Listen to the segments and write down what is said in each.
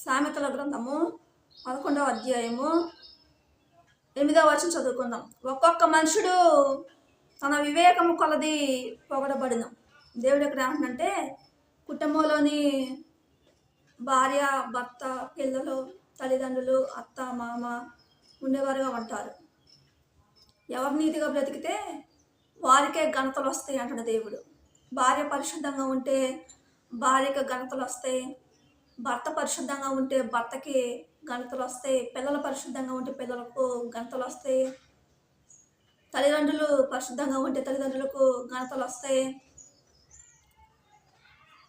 సామెతల గ్రంథము 11వ అధ్యాయము 8వ వచనం చదువుకుందాం. ఒక్కొక్క మనుషుడు తన వివేకము కొలది పొగడబడును. దేవుడు ఎక్కడ ఏమంటున్నంటే కుటుంబంలోని భార్య, భర్త, పిల్లలు, తల్లిదండ్రులు, అత్త, మామ ఉండేవారుగా ఉంటారు. ఎవరు నీతిగా బ్రతికితే వారికే ఘనతలు వస్తాయి అంటున్న దేవుడు. భార్య పరిశుద్ధంగా ఉంటే భార్యకు ఘనతలు వస్తాయి, భర్త పరిశుద్ధంగా ఉంటే భర్తకి ఘనతలు వస్తాయి, పిల్లలు పరిశుద్ధంగా ఉంటే పిల్లలకు ఘనతలు వస్తాయి, తల్లిదండ్రులు పరిశుద్ధంగా ఉంటే తల్లిదండ్రులకు ఘనతలు వస్తాయి,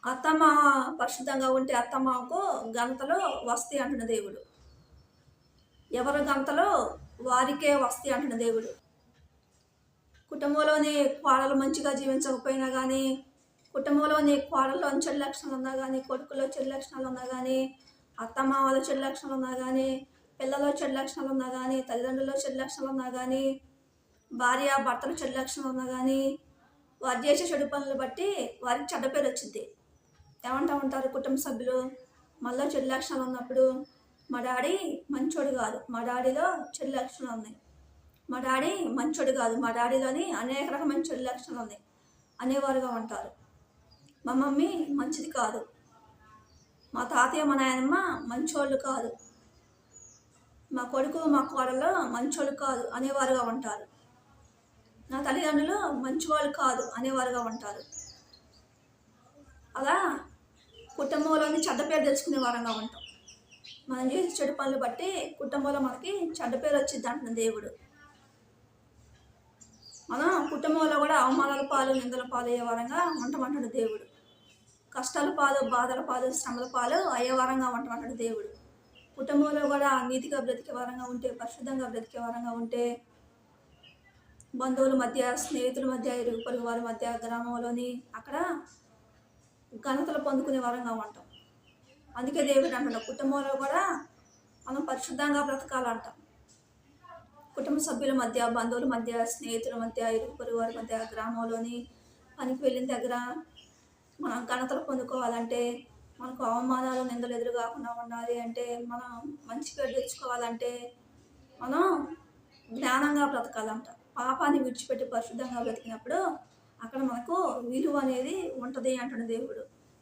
అత్తమామ పరిశుద్ధంగా ఉంటే అత్తమామకు ఘనతలు వస్తాయి అంటున్న దేవుడు. ఎవరి ఘనతలు వారికే వస్తాయి అంటున్న దేవుడు. కుటుంబంలోని కోడలు మంచిగా జీవించకపోయినా కానీ, కుటుంబంలోని కోడల్లో చెడు లక్షణాలు ఉన్నా కానీ, కొడుకులో చెడు లక్షణాలు ఉన్నా కానీ, అత్తమామలో చెడు లక్షణాలు ఉన్నా కానీ, పిల్లల్లో చెడు లక్షణాలు ఉన్నా కానీ, తల్లిదండ్రుల్లో చెడు లక్షణాలు ఉన్నా కానీ, భార్య భర్తలు చెడు లక్షణాలు ఉన్నా కానీ, వారు చేసే చెడు పనులు బట్టి వారికి చెడ్డ పేరు వచ్చింది. ఏమంటా ఉంటారు కుటుంబ సభ్యులు, మళ్ళీ చెడు లక్షణాలు ఉన్నప్పుడు మా డాడీ మంచోడు కాదు, మా డాడీలో చెడు లక్షణాలు ఉన్నాయి, మా డాడీ మంచోడు కాదు, మా డాడీలోని అనేక రకమైన చెడు లక్షణాలు ఉన్నాయి అనేవారుగా ఉంటారు. మా మమ్మీ మంచిది కాదు, మా తాతయ్య మా నాయనమ్మ మంచోళ్ళు కాదు, మా కొడుకు మా కోడలు మంచోళ్ళు కాదు అనేవారుగా ఉంటారు. నా తల్లిదండ్రులు మంచివాళ్ళు కాదు అనేవారుగా ఉంటారు. అలా కుటుంబంలోని చెడ్డ పేరు తెలుసుకునే వారంగా ఉంటాం. మనం చేసే చెడు పనులు బట్టి కుటుంబంలో మనకి చెడ్డ పేరు వచ్చింది అంటున్న దేవుడు. మనం కుటుంబంలో కూడా అవమానాల పాలు, నిందల పాలు అయ్యే వారంగా ఉంటామంటున్న దేవుడు. కష్టాల పాలు, బాధల పాలు, శ్రమల పాలు అయ్యే వారంగా ఉంటామంటున్న దేవుడు. కుటుంబంలో కూడా నీతిగా బ్రతికే వారంగా ఉంటే, పరిశుద్ధంగా బ్రతికే వారంగా ఉంటే, బంధువుల మధ్య, స్నేహితుల మధ్య, ఇరుగు పొరుగు వారి మధ్య, గ్రామంలోని అక్కడ ఘనతలు పొందుకునే వారంగా ఉంటాం. అందుకే దేవుడు అంటున్నాడు కుటుంబంలో కూడా మనం పరిశుద్ధంగా బ్రతకాలంట. కుటుంబ సభ్యుల మధ్య, బంధువుల మధ్య, స్నేహితుల మధ్య, ఇరుగు పొరుగు వారి మధ్య, గ్రామంలోని పనికి వెళ్ళిన దగ్గర మనం ఘనతలు పొందుకోవాలంటే, మనకు అవమానాలు, నిందలు ఎదురు కాకుండా ఉండాలి అంటే, మనం మంచి పేరు తెచ్చుకోవాలంటే మనం జ్ఞానంగా బ్రతకాలంట. పాపాన్ని విడిచిపెట్టి పరిశుద్ధంగా బ్రతికినప్పుడు అక్కడ మనకు విలువ అనేది ఉంటుంది అంటున్న దేవుడు.